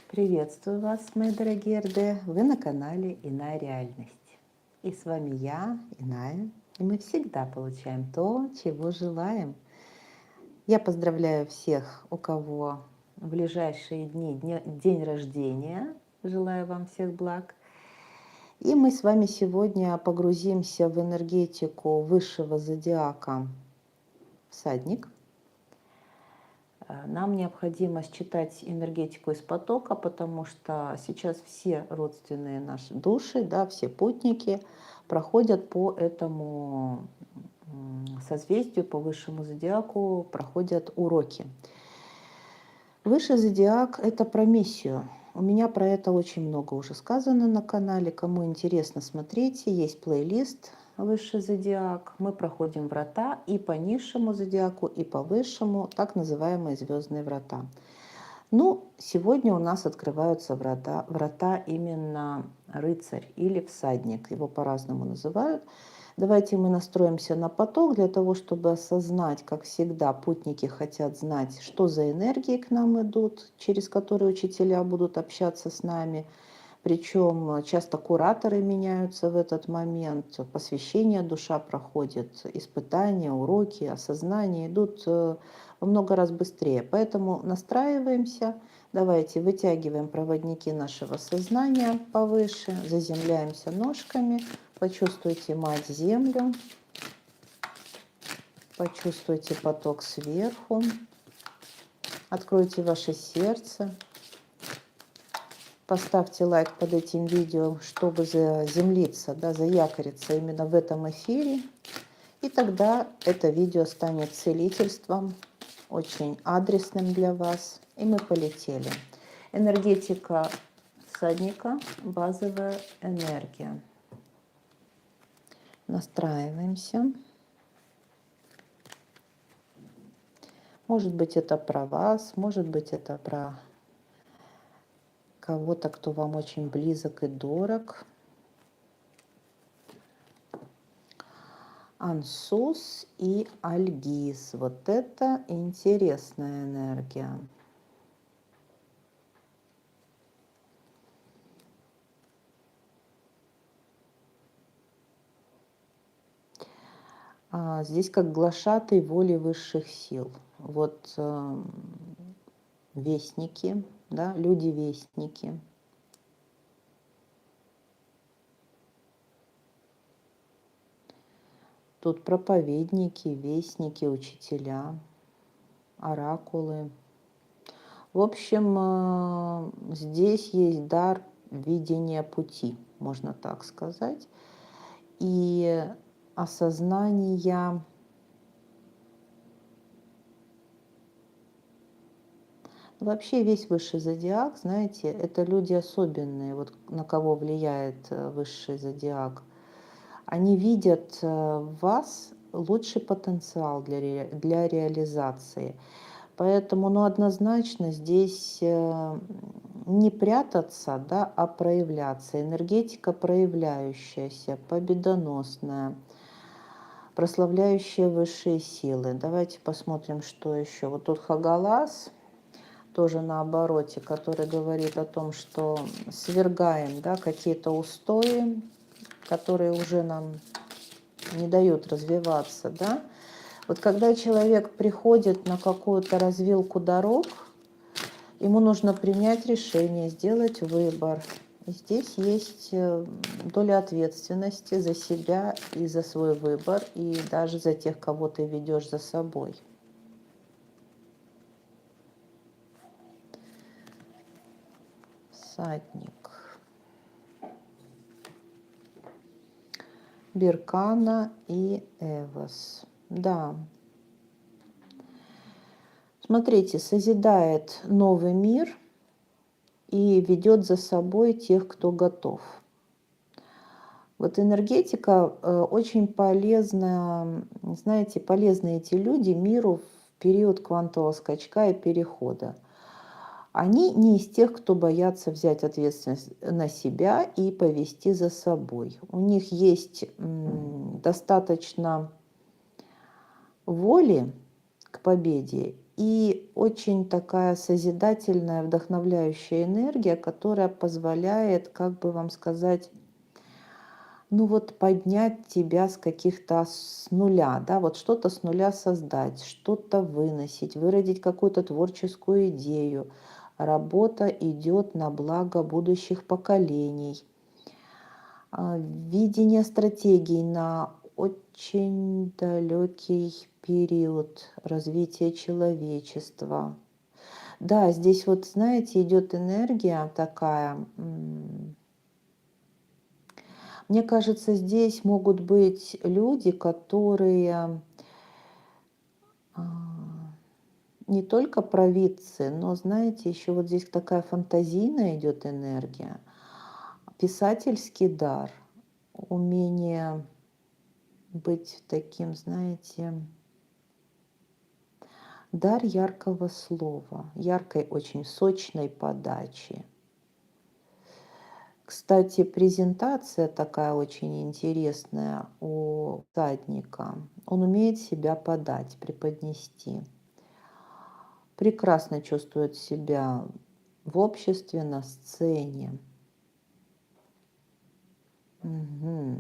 Приветствую вас, мои дорогие РД! Вы на канале Иная Реальность. И с вами я, Иная, и мы всегда получаем то, чего желаем. Я поздравляю всех, у кого в ближайшие дни день рождения. Желаю вам всех благ. И мы с вами сегодня погрузимся в энергетику высшего зодиака Всадник. Нам необходимо считать энергетику из потока, потому что сейчас все родственные наши души, да, все путники проходят по этому созвездию, по высшему зодиаку, проходят уроки. Высший зодиак – это про миссию. У меня про это очень много уже сказано на канале. Кому интересно, смотрите, есть плейлист «Высший зодиак». Мы проходим врата и по низшему зодиаку, и по высшему, так называемые звездные врата. Ну, сегодня у нас открываются врата именно рыцарь или всадник. Его по-разному называют. Давайте мы настроимся на поток для того, чтобы осознать, как всегда, путники хотят знать, что за энергии к нам идут, через которые учителя будут общаться с нами. Причем часто кураторы меняются в этот момент, посвящение душа проходит, испытания, уроки, осознания идут во много раз быстрее. Поэтому настраиваемся, давайте вытягиваем проводники нашего сознания повыше, заземляемся ножками, почувствуйте мать-землю, почувствуйте поток сверху, откройте ваше сердце. Поставьте лайк под этим видео, чтобы заземлиться, да, заякориться именно в этом эфире. И тогда это видео станет целительством, очень адресным для вас. И мы полетели. Энергетика всадника, базовая энергия. Настраиваемся. Может быть, это про вас, может быть, это про кого-то, кто вам очень близок и дорог. Ансус и Альгиз. Вот это интересная энергия. Здесь как глашатай воли высших сил. Вот вестники, да, люди-вестники. Тут проповедники, вестники, учителя, оракулы. В общем, здесь есть дар видения пути, можно так сказать, и осознания вообще весь высший зодиак, знаете, это люди особенные, вот на кого влияет высший зодиак. Они видят в вас лучший потенциал для реализации. Поэтому, ну, однозначно здесь не прятаться, да, а проявляться. Энергетика проявляющаяся, победоносная, прославляющая высшие силы. Давайте посмотрим, что еще. Вот тут Хагалас, тоже на обороте, который говорит о том, что свергаем, да, какие-то устои, которые уже нам не дают развиваться, да. Вот когда человек приходит на какую-то развилку дорог, ему нужно принять решение, сделать выбор. И здесь есть доля ответственности за себя и за свой выбор, и даже за тех, кого ты ведешь за собой. Всадник. Беркана и Эвос. Да. Смотрите, созидает новый мир и ведет за собой тех, кто готов. Вот энергетика очень полезна, знаете, полезны эти люди миру в период квантового скачка и перехода. Они не из тех, кто боятся взять ответственность на себя и повести за собой. У них есть достаточно воли к победе и очень такая созидательная, вдохновляющая энергия, которая позволяет, как бы вам сказать, ну вот поднять тебя с каких-то с нуля, да, вот что-то с нуля создать, что-то выносить, выродить какую-то творческую идею. Работа идет на благо будущих поколений. Видение стратегий на очень далекий период развития человечества. Да, здесь вот, знаете, идет энергия такая. Мне кажется, здесь могут быть люди, которые а, не только провидцы, но, знаете, еще вот здесь такая фантазийная идет энергия, писательский дар, умение быть таким, знаете, дар яркого слова, яркой, очень сочной подачи. Кстати, презентация такая очень интересная у всадника. Он умеет себя подать, преподнести. Прекрасно чувствует себя в обществе, на сцене. Угу.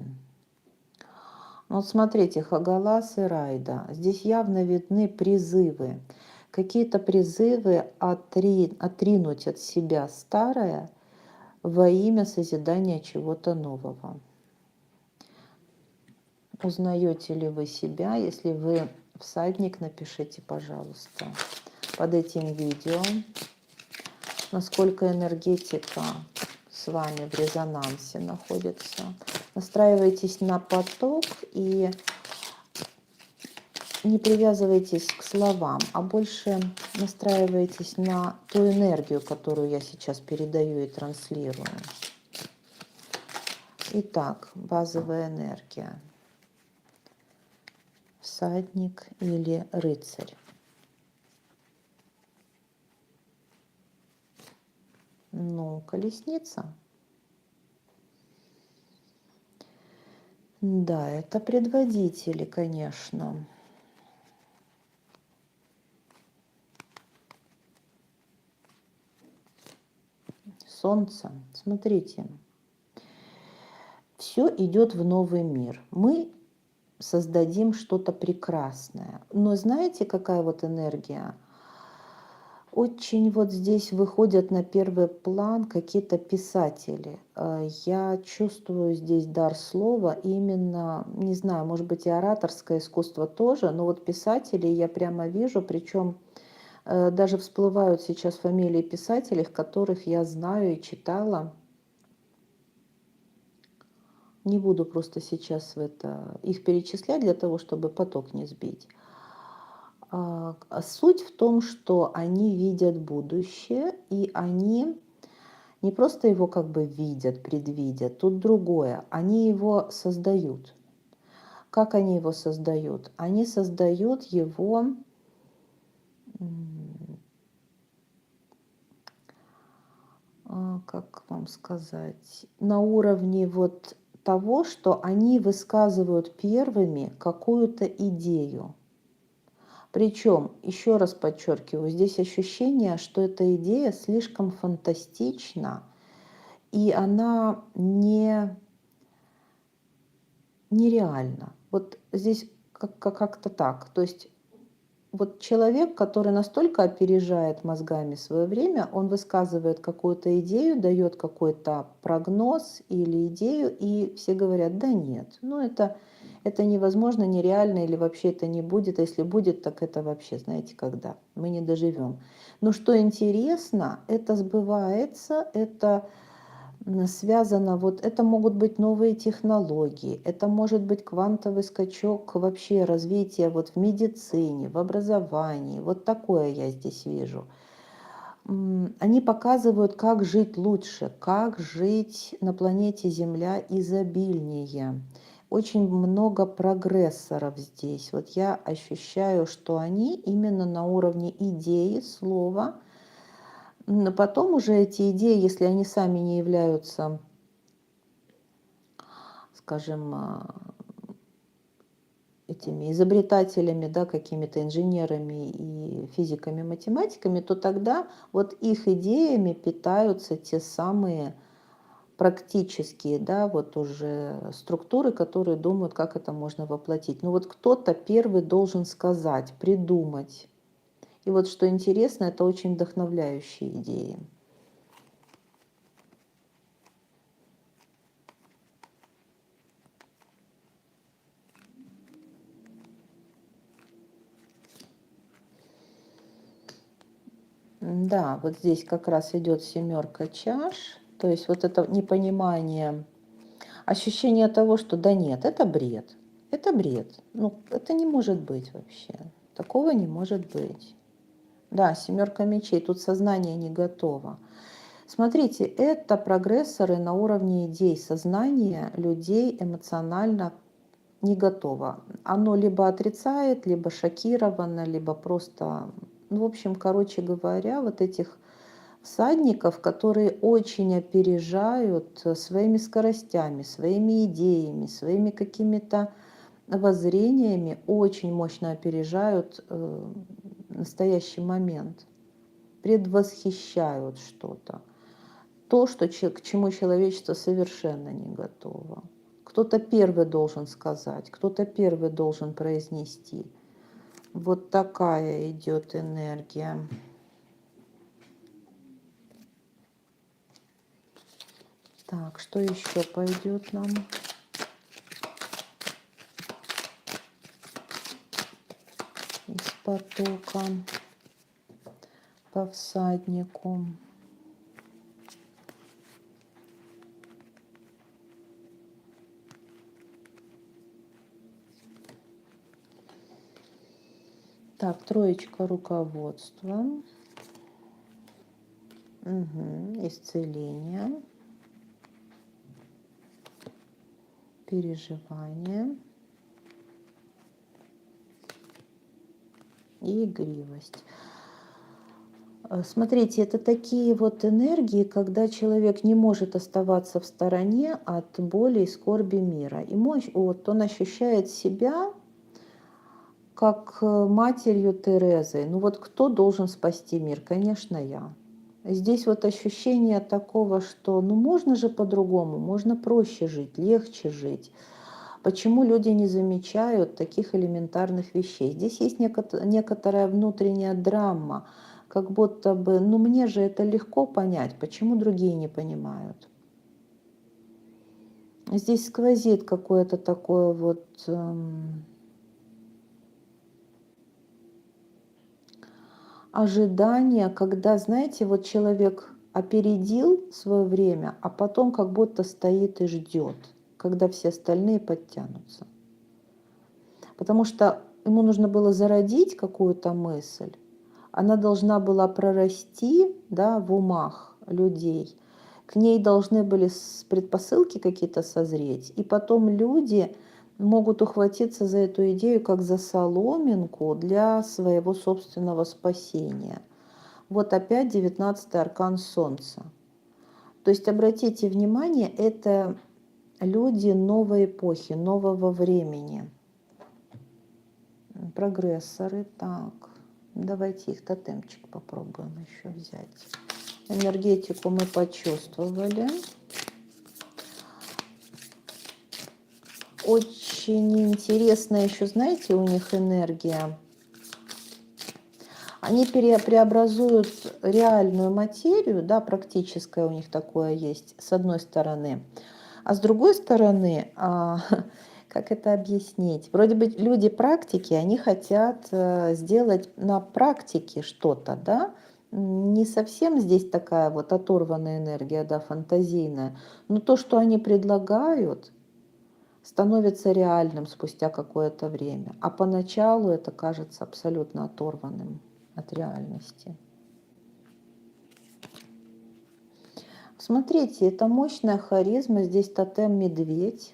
Вот смотрите, Хагалас и Райда. Здесь явно видны призывы. Какие-то призывы отринуть от себя старое во имя созидания чего-то нового. Узнаете ли вы себя? Если вы всадник, напишите, пожалуйста, под этим видео, насколько энергетика с вами в резонансе находится. Настраивайтесь на поток и не привязывайтесь к словам, а больше настраивайтесь на ту энергию, которую я сейчас передаю и транслирую. Итак, базовая энергия. Всадник или рыцарь. Ну, колесница. Да, это предводители, конечно. Солнце. Смотрите. Все идет в новый мир. Мы создадим что-то прекрасное. Но знаете, какая вот энергия? Очень вот здесь выходят на первый план какие-то писатели. Я чувствую здесь дар слова именно, не знаю, может быть и ораторское искусство тоже, но вот писателей я прямо вижу, причем даже всплывают сейчас фамилии писателей, которых я знаю и читала. Не буду просто сейчас их перечислять для того, чтобы поток не сбить. Суть в том, что они видят будущее, и они не просто его как бы видят, предвидят, тут другое. Они его создают. Как они его создают? Они создают его как вам сказать, на уровне вот того, что они высказывают первыми какую-то идею. Причем, еще раз подчеркиваю, здесь ощущение, что эта идея слишком фантастична, и она нереальна. Вот здесь как-то так. То есть вот человек, который настолько опережает мозгами свое время, он высказывает какую-то идею, дает какой-то прогноз или идею, и все говорят, да нет, ну это невозможно, нереально, или вообще это не будет, а если будет, так это вообще, знаете, когда? Мы не доживем. Но что интересно, это сбывается, это связано, вот это могут быть новые технологии, это может быть квантовый скачок вообще развития вот в медицине, в образовании, вот такое я здесь вижу. Они показывают, как жить лучше, как жить на планете Земля изобильнее. Очень много прогрессоров здесь. Вот я ощущаю, что они именно на уровне идеи, слова. Но потом уже эти идеи, если они сами не являются, скажем, этими изобретателями, да, какими-то инженерами и физиками, математиками, то тогда вот их идеями питаются те самые практические, да, вот уже структуры, которые думают, как это можно воплотить. Но вот кто-то первый должен сказать, придумать. И вот что интересно, это очень вдохновляющие идеи. Да, вот здесь как раз идет семерка чаш, то есть вот это непонимание, ощущение того, что да нет, это бред, ну это не может быть вообще, такого не может быть. Да, семерка мечей, тут сознание не готово. Смотрите, это прогрессоры на уровне идей, сознания людей эмоционально не готово. Оно либо отрицает, либо шокировано, либо просто, ну, в общем, короче говоря, вот этих всадников, которые очень опережают своими скоростями, своими идеями, своими какими-то воззрениями, очень мощно опережают настоящий момент, предвосхищают что-то. То, что, к чему человечество совершенно не готово. Кто-то первый должен сказать, кто-то первый должен произнести. Вот такая идет энергия. Так, что еще пойдет нам? Из потока по всаднику. Так, троечка руководства. Угу. Исцеление. Переживание. И игривость. Смотрите, это такие вот энергии, когда человек не может оставаться в стороне от боли и скорби мира. И вот он ощущает себя как матерью Терезой. Ну вот кто должен спасти мир? Конечно, я. Здесь вот ощущение такого, что ну можно же по-другому, можно проще жить, легче жить. Почему люди не замечают таких элементарных вещей? Здесь есть некоторая внутренняя драма, как будто бы, ну мне же это легко понять, почему другие не понимают. Здесь сквозит какое-то такое вот ожидание, когда, знаете, вот человек опередил свое время, а потом как будто стоит и ждет, когда все остальные подтянутся. Потому что ему нужно было зародить какую-то мысль, она должна была прорасти, да, в умах людей, к ней должны были предпосылки какие-то созреть, и потом люди могут ухватиться за эту идею как за соломинку для своего собственного спасения. Вот опять 19-й аркан Солнца. То есть обратите внимание, это люди новой эпохи, нового времени. Прогрессоры. Так, давайте их тотемчик попробуем еще взять. Энергетику мы почувствовали. Очень интересная еще, знаете, у них энергия. Они преобразуют реальную материю, да, практическое у них такое есть, с одной стороны. А с другой стороны, как это объяснить? Вроде бы люди практики, они хотят сделать на практике что-то, да? Не совсем здесь такая вот оторванная энергия, да, фантазийная. Но то, что они предлагают, становится реальным спустя какое-то время. А поначалу это кажется абсолютно оторванным от реальности. Смотрите, это мощная харизма, здесь тотем медведь.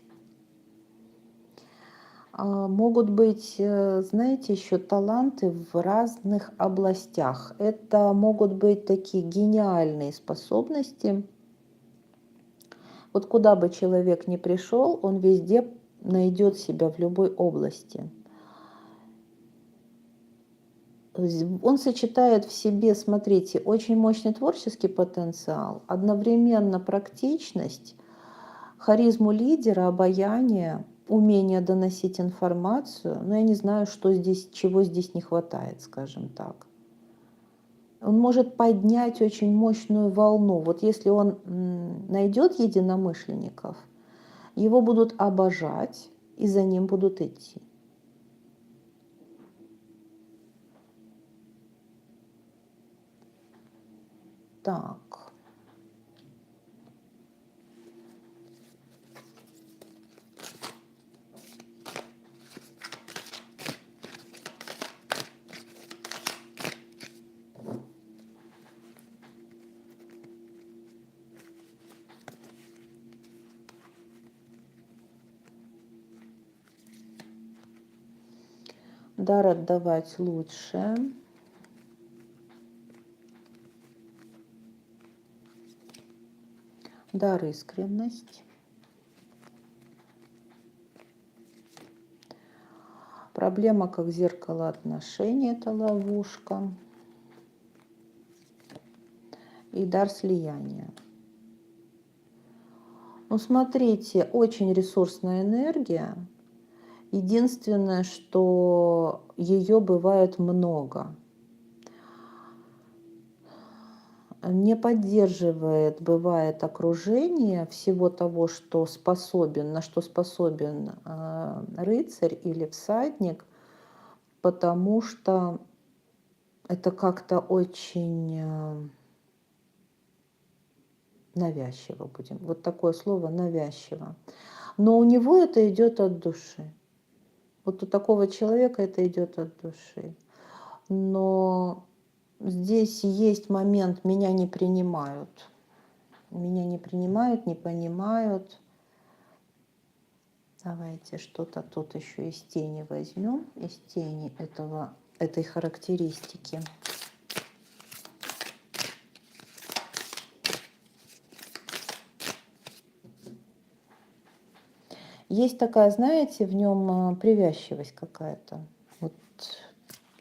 Могут быть, знаете, еще таланты в разных областях. Это могут быть такие гениальные способности. Вот куда бы человек ни пришел, он везде найдет себя в любой области. Он сочетает в себе, смотрите, очень мощный творческий потенциал, одновременно практичность, харизму лидера, обаяние, умение доносить информацию. Но я не знаю, что здесь, чего здесь не хватает, скажем так. Он может поднять очень мощную волну. Вот если он найдет единомышленников, его будут обожать и за ним будут идти. Так. Дар отдавать лучше. Дар искренность. Проблема как зеркало отношений – это ловушка. И дар слияния. Ну, смотрите, очень ресурсная энергия. Единственное, что ее бывает много. Не поддерживает, бывает, окружение всего того, что способен, на что способен рыцарь или всадник, потому что это как-то очень навязчиво будем. Вот такое слово навязчиво. Но у него это идет от души. Вот у такого человека это идет от души. Но здесь есть момент, меня не принимают. Меня не принимают, не понимают. Давайте что-то тут еще из тени возьмем, из тени этой характеристики. Есть такая, знаете, в нем привязчивость какая-то. Вот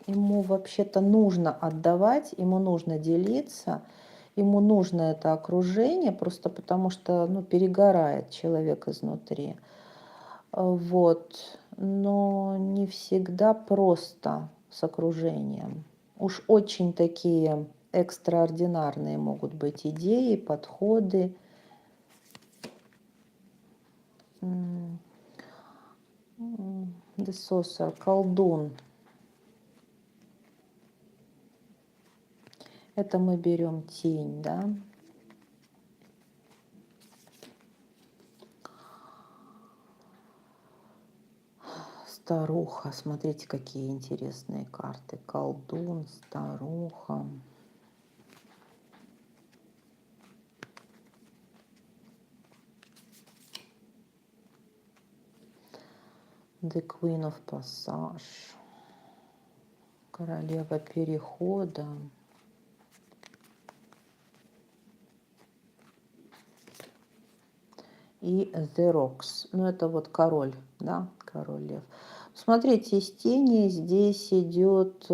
ему вообще-то нужно отдавать, ему нужно делиться, ему нужно это окружение, просто потому что перегорает человек изнутри. Вот. Но не всегда просто с окружением. Уж очень такие экстраординарные могут быть идеи, подходы. Десосор, колдун. Это мы берем тень, да? Старуха. Смотрите, какие интересные карты. Колдун, старуха. The Queen of Passage. Королева перехода. И The Rocks. Ну, это вот король, да, король лев. Смотрите, из тени здесь идет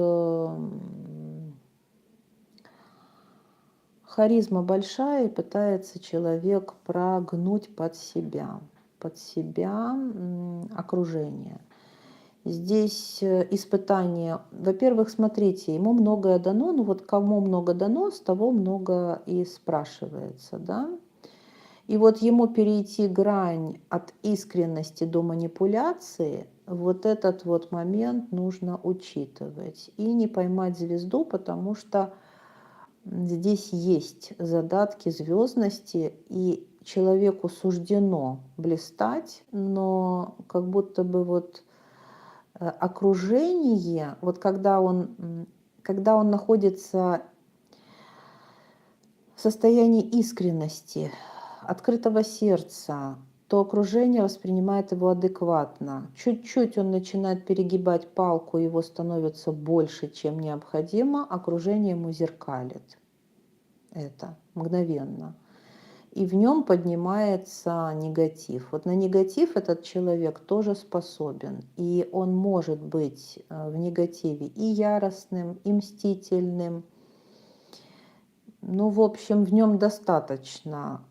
харизма большая, и пытается человек прогнуть под себя окружение. Здесь испытание. Во-первых, смотрите, ему многое дано, ну вот кому много дано, с того много и спрашивается, да. И вот ему перейти грань от искренности до манипуляции, вот этот вот момент нужно учитывать. И не поймать звезду, потому что здесь есть задатки звездности, и человеку суждено блистать, но как будто бы вот окружение, вот когда он находится в состоянии искренности, открытого сердца, то окружение воспринимает его адекватно. Чуть-чуть он начинает перегибать палку, его становится больше, чем необходимо, окружение ему зеркалит это мгновенно. и в нем поднимается негатив. Вот на негатив этот человек тоже способен, и он может быть в негативе и яростным, и мстительным. Ну, в общем, в нем достаточно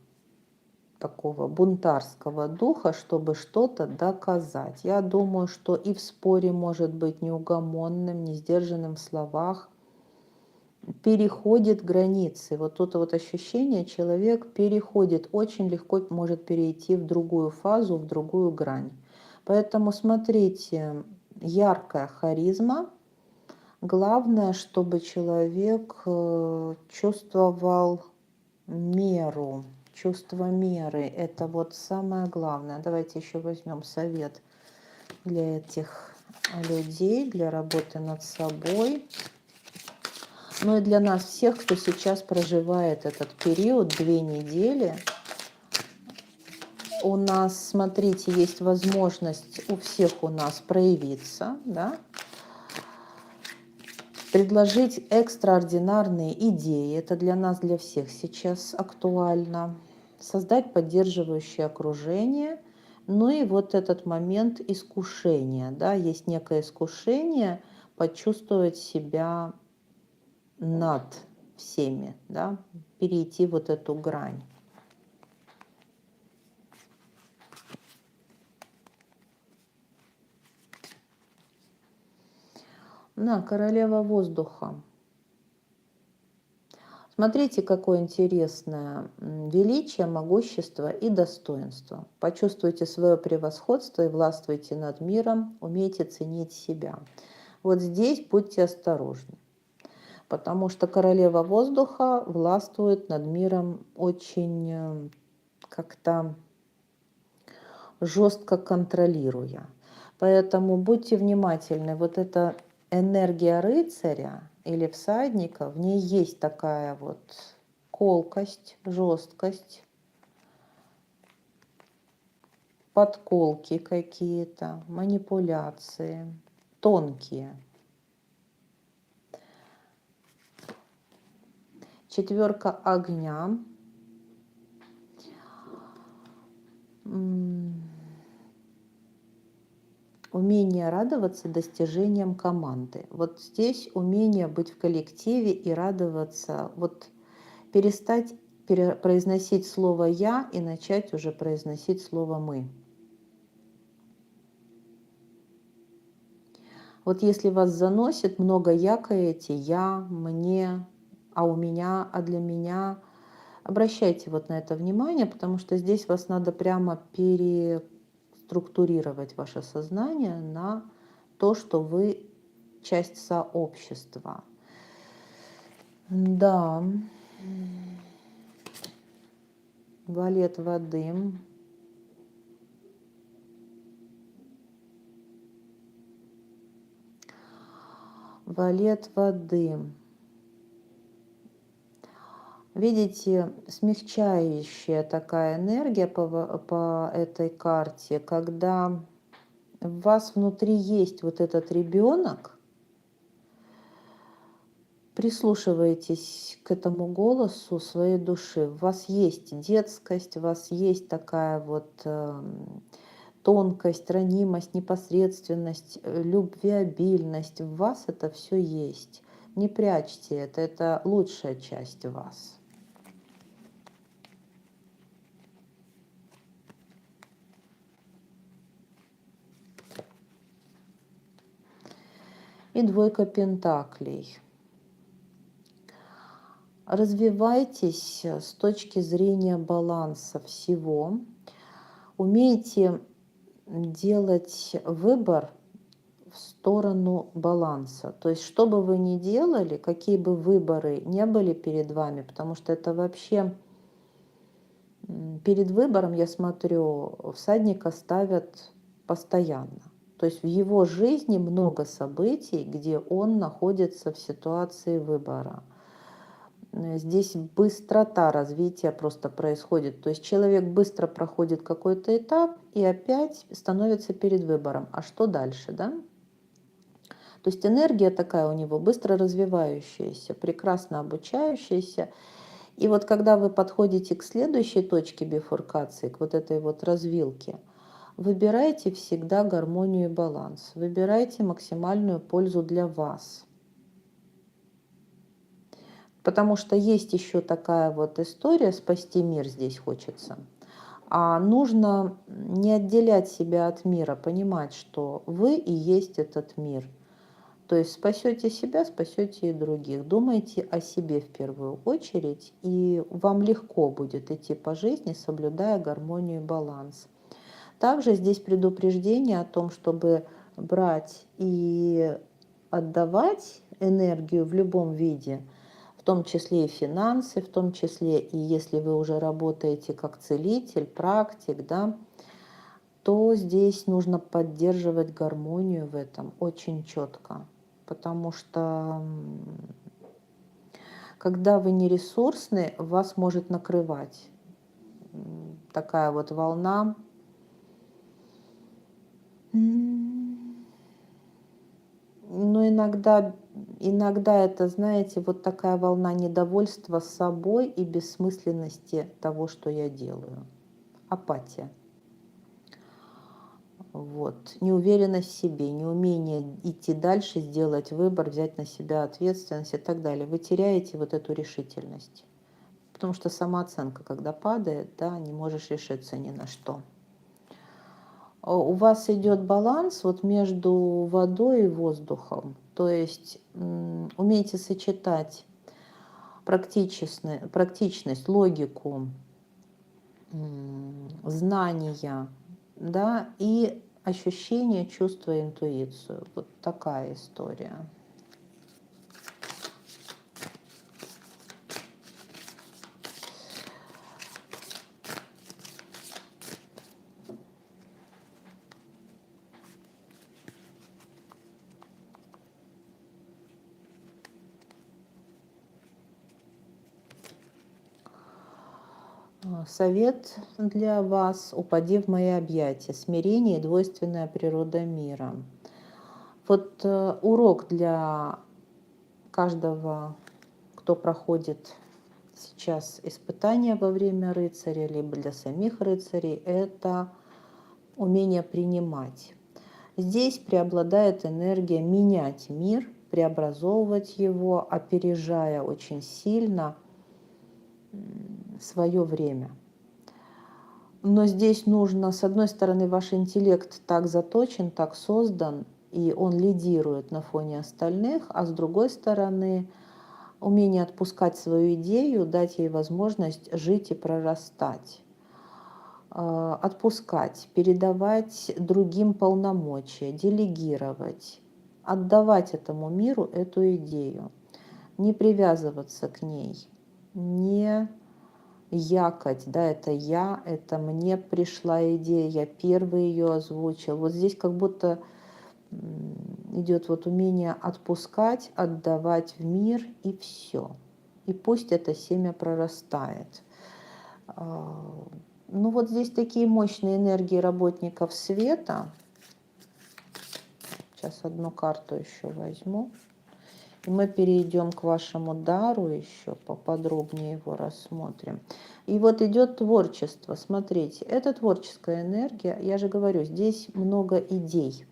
такого бунтарского духа, чтобы что-то доказать. Я думаю, что и в споре может быть неугомонным, не сдержанным в словах, переходит границы. Вот это вот ощущение, человек переходит, очень легко может перейти в другую фазу, в другую грань. Поэтому смотрите, яркая харизма. Главное, чтобы человек чувствовал меру. Чувство меры – это вот самое главное. Давайте еще возьмем совет для этих людей, для работы над собой. Ну и для нас всех, кто сейчас проживает этот период, 2 недели. У нас, смотрите, есть возможность у всех у нас проявиться, да? Предложить экстраординарные идеи. Это для нас, для всех сейчас актуально. Создать поддерживающее окружение. Ну и вот этот момент искушения. Да? Есть некое искушение почувствовать себя над всеми, да? Перейти вот эту грань. На, королева воздуха. Смотрите, какое интересное величие, могущество и достоинство. Почувствуйте свое превосходство и властвуйте над миром, умейте ценить себя. Вот здесь будьте осторожны, потому что королева воздуха властвует над миром очень как-то жестко контролируя. Поэтому будьте внимательны. Вот эта энергия рыцаря или всадника, в ней есть такая вот колкость, жесткость, подколки какие-то, манипуляции, тонкие. 4 огня. Умение радоваться достижениям команды. Вот здесь умение быть в коллективе и радоваться, вот перестать произносить слово «я» и начать уже произносить слово «мы». Вот если вас заносит, много якаете «я», «мне», «а у меня», «а для меня», обращайте вот на это внимание, потому что здесь вас надо прямо переструктурировать ваше сознание на то, что вы часть сообщества. Да. Валет воды. Валет воды. Видите, смягчающая такая энергия по этой карте, когда в вас внутри есть вот этот ребенок, прислушивайтесь к этому голосу своей души. В вас есть детскость, у вас есть такая вот тонкость, ранимость, непосредственность, любвеобильность. В вас это все есть. Не прячьте это лучшая часть вас. И 2 пентаклей. Развивайтесь с точки зрения баланса всего. Умейте делать выбор в сторону баланса. То есть, что бы вы ни делали, какие бы выборы не были перед вами, потому что это вообще перед выбором, я смотрю, всадника ставят постоянно. То есть в его жизни много событий, где он находится в ситуации выбора. Здесь быстрота развития просто происходит. То есть человек быстро проходит какой-то этап и опять становится перед выбором. А что дальше, да? То есть энергия такая у него быстро развивающаяся, прекрасно обучающаяся. И вот когда вы подходите к следующей точке бифуркации, к вот этой вот развилке, выбирайте всегда гармонию и баланс. Выбирайте максимальную пользу для вас. Потому что есть еще такая вот история, спасти мир здесь хочется. А нужно не отделять себя от мира, понимать, что вы и есть этот мир. То есть спасете себя, спасете и других. Думайте о себе в первую очередь, и вам легко будет идти по жизни, соблюдая гармонию и баланс. Также здесь предупреждение о том, чтобы брать и отдавать энергию в любом виде, в том числе и финансы, в том числе и если вы уже работаете как целитель, практик, да, то здесь нужно поддерживать гармонию в этом очень четко. Потому что когда вы не ресурсны, вас может накрывать такая вот волна. Но иногда это, знаете, вот такая волна недовольства собой и бессмысленности того, что я делаю. Апатия. Вот. Неуверенность в себе, неумение идти дальше, сделать выбор, взять на себя ответственность и так далее. Вы теряете вот эту решительность. Потому что самооценка, когда падает, да, не можешь решиться ни на что. У вас идет баланс вот между водой и воздухом. То есть умейте сочетать практичность, логику, знания, да, и ощущение, чувство, интуицию. Вот такая история. Совет для вас: упади в мои объятия. Смирение и двойственная природа мира. Вот урок для каждого, кто проходит сейчас испытания во время рыцаря, либо для самих рыцарей, это умение принимать. Здесь преобладает энергия менять мир, преобразовывать его, опережая очень сильно свое время. Но здесь нужно, с одной стороны, ваш интеллект так заточен, так создан, и он лидирует на фоне остальных, а с другой стороны, умение отпускать свою идею, дать ей возможность жить и прорастать. Отпускать, передавать другим полномочия, делегировать, отдавать этому миру эту идею, не привязываться к ней, не якать, да, это мне пришла идея, я первый ее озвучил. Вот здесь как будто идет вот умение отпускать, отдавать в мир, и все. И пусть это семя прорастает. Ну вот здесь такие мощные энергии работников света. Сейчас одну карту еще возьму. И мы перейдем к вашему дару еще, поподробнее его рассмотрим. И вот идет творчество. Смотрите, это творческая энергия. Я же говорю, здесь много идей.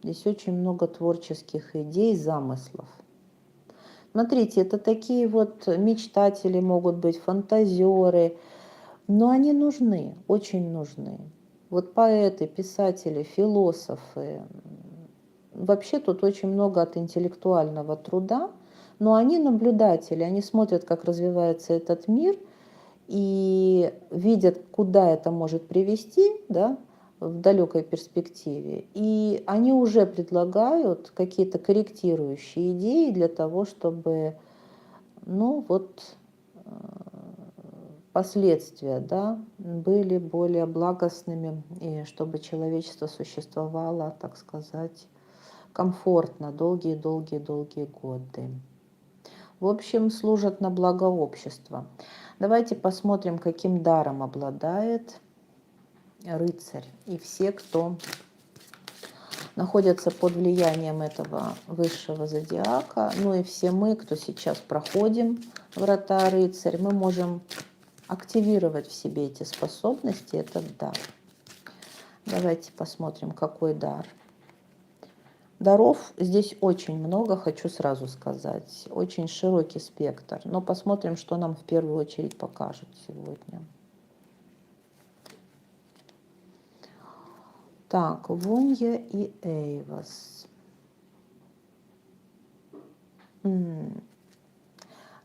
Здесь очень много творческих идей, замыслов. Смотрите, это такие вот мечтатели могут быть, фантазеры, но они нужны, очень нужны. Вот поэты, писатели, философы. Вообще тут очень много от интеллектуального труда, но они наблюдатели, они смотрят, как развивается этот мир, и видят, куда это может привести, да, в далекой перспективе. И они уже предлагают какие-то корректирующие идеи для того, чтобы, ну вот, последствия, да, были более благостными, и чтобы человечество существовало, так сказать, комфортно долгие-долгие-долгие годы. В общем, служат на благо общества. Давайте посмотрим, каким даром обладает рыцарь и все, кто находятся под влиянием этого высшего зодиака. Ну и все мы, кто сейчас проходим врата рыцарь, мы можем активировать в себе эти способности, этот дар. Давайте посмотрим, какой дар. Даров здесь очень много, хочу сразу сказать. Очень широкий спектр. Но посмотрим, что нам в первую очередь покажут сегодня. Так, Вунья и Эйвас.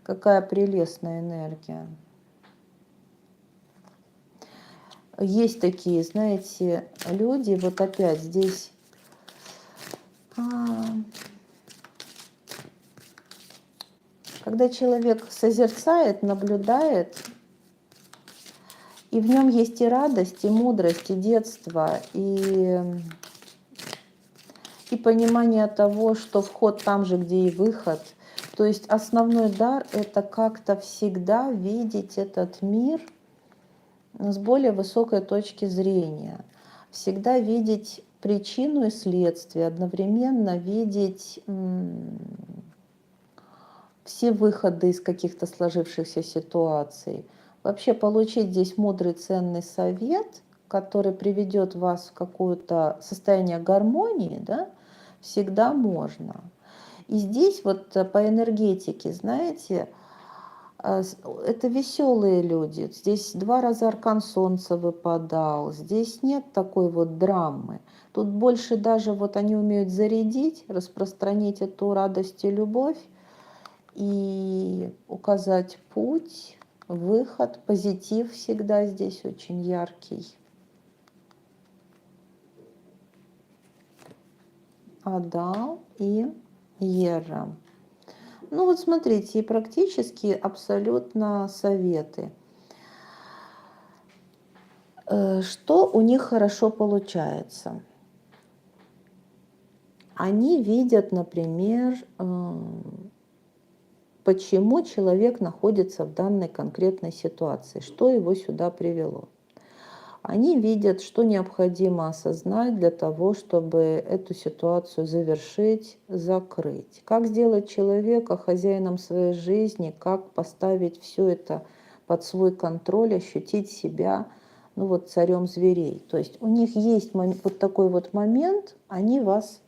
Какая прелестная энергия. Есть такие, знаете, люди, вот опять здесь когда человек созерцает, наблюдает, и в нем есть и радость, и мудрость, и детство, и понимание того, что вход там же, где и выход. То есть основной дар — это как-то всегда видеть этот мир с более высокой точки зрения. Всегда видеть причину и следствие, одновременно видеть все выходы из каких-то сложившихся ситуаций. Вообще получить здесь мудрый, ценный совет, который приведет вас в какое-то состояние гармонии, да, всегда можно. И здесь вот по энергетике, знаете, это веселые люди. Здесь 2 раза аркан солнца выпадал. Здесь нет такой вот драмы. Тут больше даже вот они умеют зарядить, распространить эту радость и любовь и указать путь, выход, позитив всегда здесь очень яркий. Адал и Ера. Ну вот смотрите, и практически абсолютно советы. Что у них хорошо получается? Они видят, например, почему человек находится в данной конкретной ситуации, что его сюда привело. Они видят, что необходимо осознать для того, чтобы эту ситуацию завершить, закрыть. Как сделать человека хозяином своей жизни, как поставить все это под свой контроль, ощутить себя, ну вот, царем зверей. То есть у них есть вот такой вот момент, они вас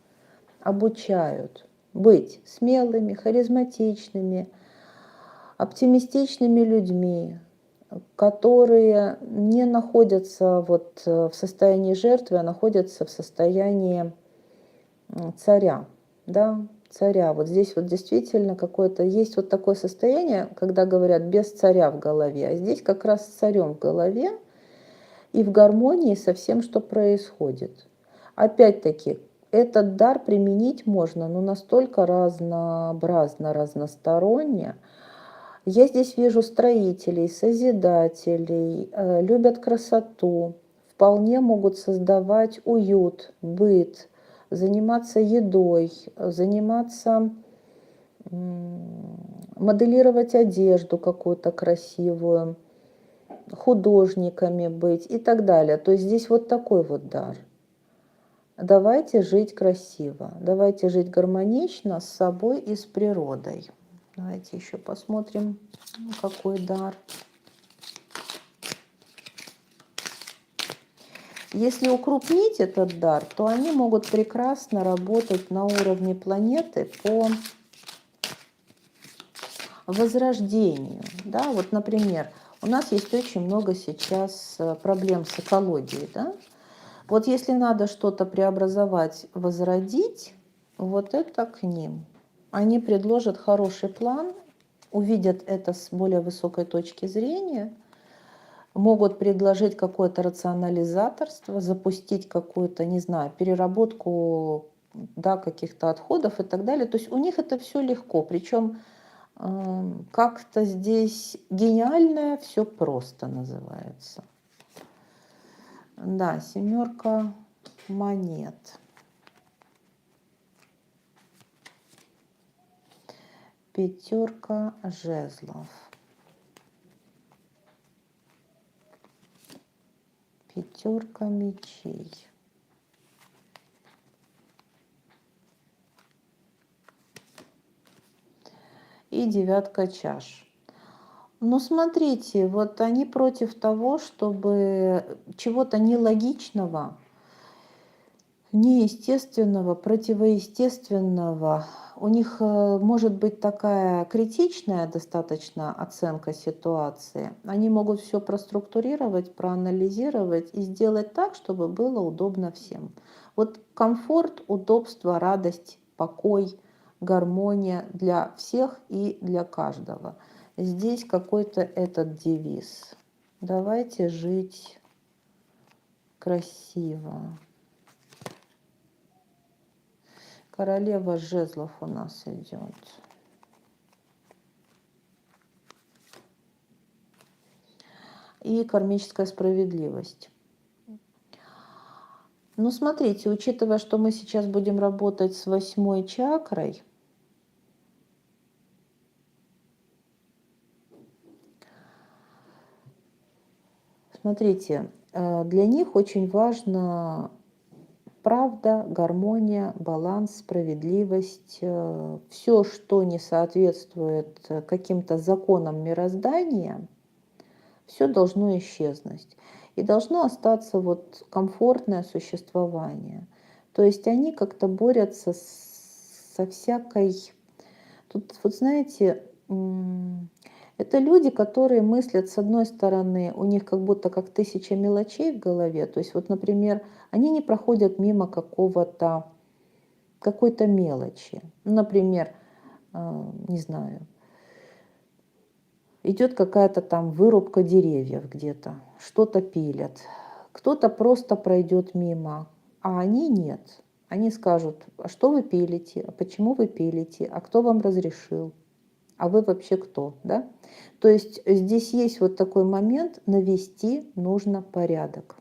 обучают быть смелыми, харизматичными, оптимистичными людьми, которые не находятся вот в состоянии жертвы, а находятся в состоянии царя, да, царя. Вот здесь вот действительно какое-то есть вот такое состояние, когда говорят без царя в голове, а здесь как раз с царем в голове и в гармонии со всем, что происходит. Опять-таки, этот дар применить можно, но настолько разнообразно, разносторонне. Я здесь вижу строителей, созидателей, любят красоту, вполне могут создавать уют, быт, заниматься едой, заниматься, моделировать одежду какую-то красивую, художниками быть и так далее. То есть здесь вот такой вот дар. Давайте жить красиво, давайте жить гармонично с собой и с природой. Давайте еще посмотрим, какой дар. Если укрупнить этот дар, то они могут прекрасно работать на уровне планеты по возрождению. Да? Вот, например, у нас есть очень много сейчас проблем с экологией. Да? Вот если надо что-то преобразовать, возродить, вот это к ним. Они предложат хороший план, увидят это с более высокой точки зрения, могут предложить какое-то рационализаторство, запустить какую-то, не знаю, переработку, да, каких-то отходов и так далее. То есть у них это все легко, причем как-то здесь гениальное, все просто называется. Да, 7 монет. Пятерка жезлов. Пятерка мечей. и девятка чаш. Но смотрите, вот они против того, чтобы чего-то нелогичного, неестественного, противоестественного. У них может быть такая критичная достаточно оценка ситуации. Они могут все проструктурировать, проанализировать и сделать так, чтобы было удобно всем. Вот комфорт, удобство, радость, покой, гармония для всех и для каждого. Здесь какой-то этот девиз. Давайте жить красиво. Королева жезлов у нас идет. И кармическая справедливость. Ну, смотрите, учитывая, что мы сейчас будем работать с 8-й чакрой, смотрите, для них очень важно правда, гармония, баланс, справедливость, все, что не соответствует каким-то законам мироздания, все должно исчезнуть. И должно остаться вот комфортное существование. То есть они как-то борются со всякой... Тут, вот знаете, это люди, которые мыслят, с одной стороны, у них как будто как 1000 мелочей в голове. То есть вот, например, они не проходят мимо какой-то мелочи. Например, не знаю, идет какая-то там вырубка деревьев где-то, что-то пилят. Кто-то просто пройдет мимо, а они нет. Они скажут: а что вы пилите, а почему вы пилите, а кто вам разрешил? А вы вообще кто, да? То есть здесь есть вот такой момент: навести нужно порядок.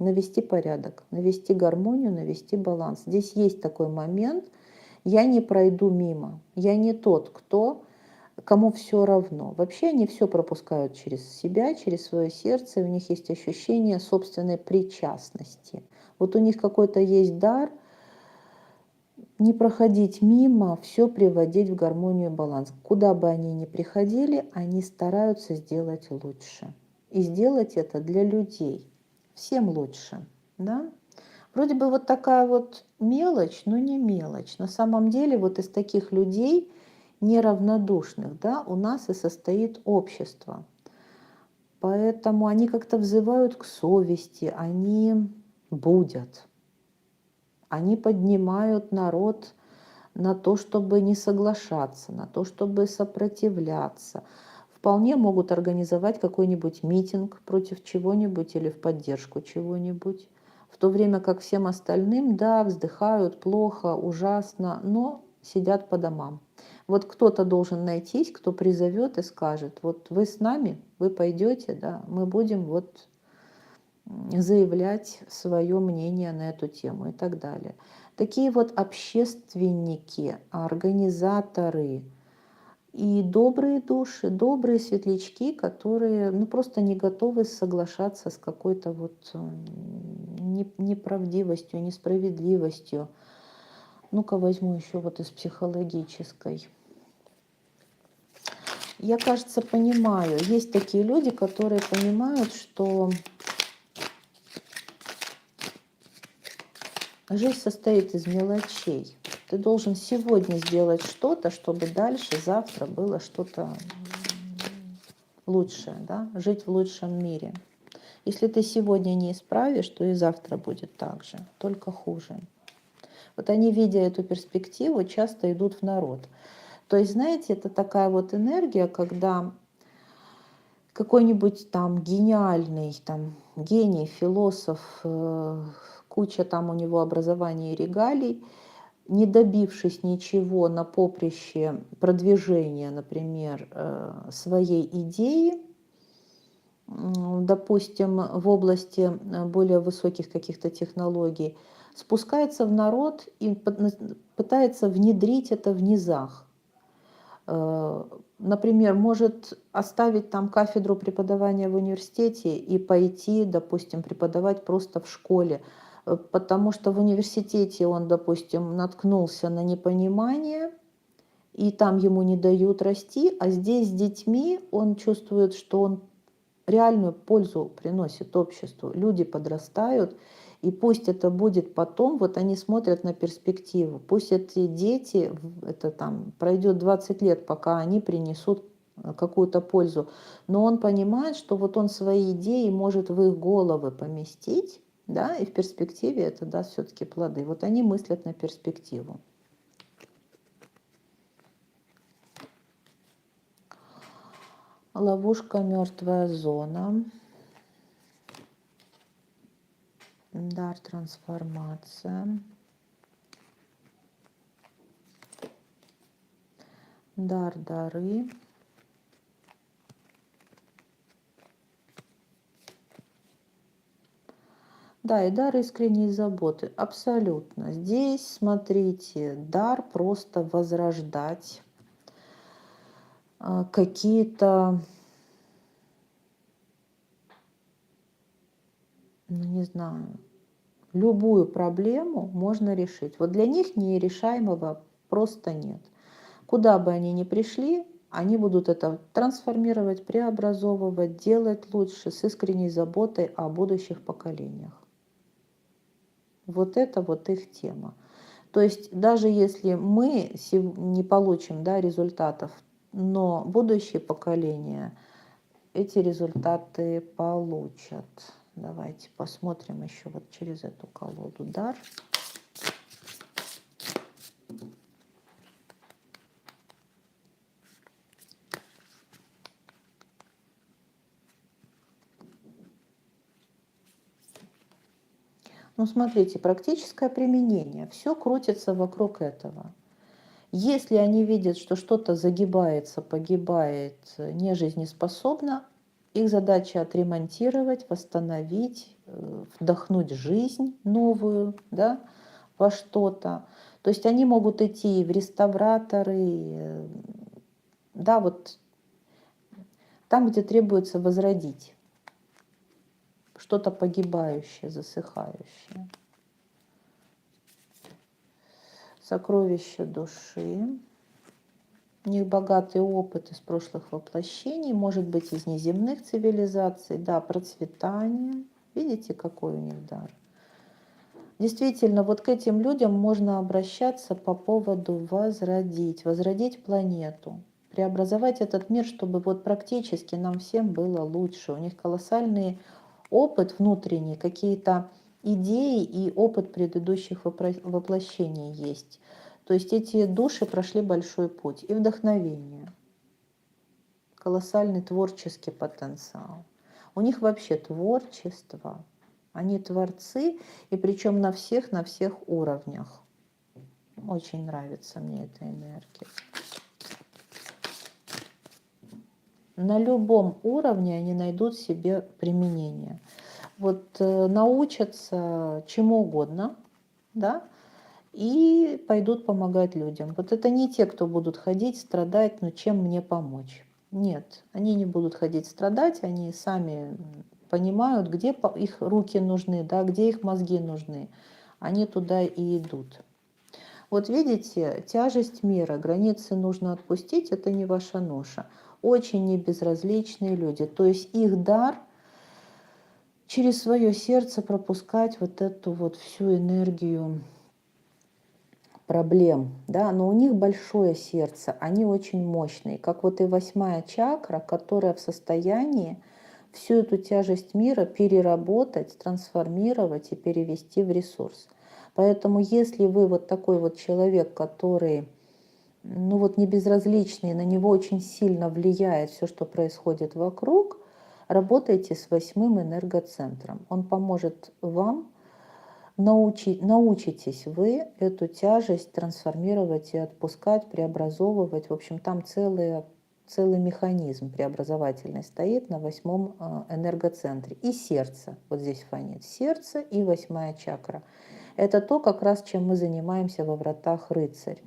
Навести порядок, навести гармонию, навести баланс. Здесь есть такой момент: я не пройду мимо, я не тот, кому все равно. Вообще они все пропускают через себя, через свое сердце, у них есть ощущение собственной причастности. Вот у них какой-то есть дар не проходить мимо, все приводить в гармонию и баланс. Куда бы они ни приходили, они стараются сделать лучше. И сделать это для людей. Всем лучше. Да? Вроде бы вот такая вот мелочь, но не мелочь. На самом деле вот из таких людей неравнодушных, да, у нас и состоит общество. Поэтому они как-то взывают к совести, они будят. Они поднимают народ на то, чтобы не соглашаться, на то, чтобы сопротивляться. Вполне могут организовать какой-нибудь митинг против чего-нибудь или в поддержку чего-нибудь. В то время как всем остальным, да, вздыхают, плохо, ужасно, но сидят по домам. Вот кто-то должен найтись, кто призовет и скажет: вот вы с нами, вы пойдете, да, мы будем вот заявлять свое мнение на эту тему и так далее. Такие вот общественники, организаторы и добрые души, добрые светлячки, которые просто не готовы соглашаться с какой-то вот неправдивостью, несправедливостью. Ну-ка возьму еще вот из психологической. Я, кажется, понимаю, есть такие люди, которые понимают, что жизнь состоит из мелочей. Ты должен сегодня сделать что-то, чтобы дальше, завтра было что-то лучшее, да? Жить в лучшем мире. Если ты сегодня не исправишь, то и завтра будет так же, только хуже. Вот они, видя эту перспективу, часто идут в народ. То есть, знаете, это такая вот энергия, когда какой-нибудь там гениальный, там, гений, философ, куча там у него образований и регалий, не добившись ничего на поприще продвижения, например, своей идеи, допустим, в области более высоких каких-то технологий, спускается в народ и пытается внедрить это в низах. Например, может оставить там кафедру преподавания в университете и пойти, допустим, преподавать просто в школе, потому что в университете он, допустим, наткнулся на непонимание, и там ему не дают расти, а здесь с детьми он чувствует, что он реальную пользу приносит обществу. Люди подрастают, и пусть это будет потом, вот они смотрят на перспективу, пусть эти дети, это там пройдет 20 лет, пока они принесут какую-то пользу, но он понимает, что вот он свои идеи может в их головы поместить, да, и в перспективе это даст все-таки плоды. Вот они мыслят на перспективу. Ловушка «Мертвая зона». Дар трансформация. Дар дары. Да, и дар искренней заботы. Абсолютно. Здесь, смотрите, дар просто возрождать какие-то, ну не знаю, любую проблему можно решить. Вот для них нерешаемого просто нет. Куда бы они ни пришли, они будут это трансформировать, преобразовывать, делать лучше с искренней заботой о будущих поколениях. Вот это вот их тема. То есть даже если мы не получим, да, результатов, но будущие поколения эти результаты получат. Давайте посмотрим еще вот через эту колоду дар. Ну, смотрите, практическое применение. Все крутится вокруг этого. Если они видят, что что-то загибается, погибает, не жизнеспособно, их задача отремонтировать, восстановить, вдохнуть жизнь новую, да, во что-то. То есть они могут идти в реставраторы, да, вот там, где требуется возродить что-то погибающее, засыхающее. Сокровища души. У них богатый опыт из прошлых воплощений, может быть, из неземных цивилизаций. Да, процветание. Видите, какой у них дар? Действительно, вот к этим людям можно обращаться по поводу возродить планету, преобразовать этот мир, чтобы вот практически нам всем было лучше. У них колоссальный опыт внутренний, какие-то идеи и опыт предыдущих воплощений есть. То есть эти души прошли большой путь и вдохновение, колоссальный творческий потенциал. У них вообще творчество, они творцы, и причем на всех уровнях. Очень нравится мне эта энергия. На любом уровне они найдут себе применение. Вот научатся чему угодно, да, и пойдут помогать людям. Вот это не те, кто будут ходить, страдать, но чем мне помочь. Нет, они не будут ходить страдать, они сами понимают, где их руки нужны, да, где их мозги нужны. Они туда и идут. Вот видите, тяжесть мира, границы нужно отпустить, это не ваша ноша. Очень небезразличные люди, то есть их дар через свое сердце пропускать вот эту вот всю энергию проблем, да, но у них большое сердце, они очень мощные, как вот и 8-я чакра, которая в состоянии всю эту тяжесть мира переработать, трансформировать и перевести в ресурс. Поэтому если вы вот такой вот человек, который, ну вот не безразличный, на него очень сильно влияет все, что происходит вокруг, работайте с 8-м энергоцентром. Он поможет вам. Научитесь вы эту тяжесть трансформировать и отпускать, преобразовывать. В общем, там целый механизм преобразовательный стоит на 8-м энергоцентре. И сердце, вот здесь фонит, сердце и 8-я чакра. Это то, как раз чем мы занимаемся во вратах рыцарь.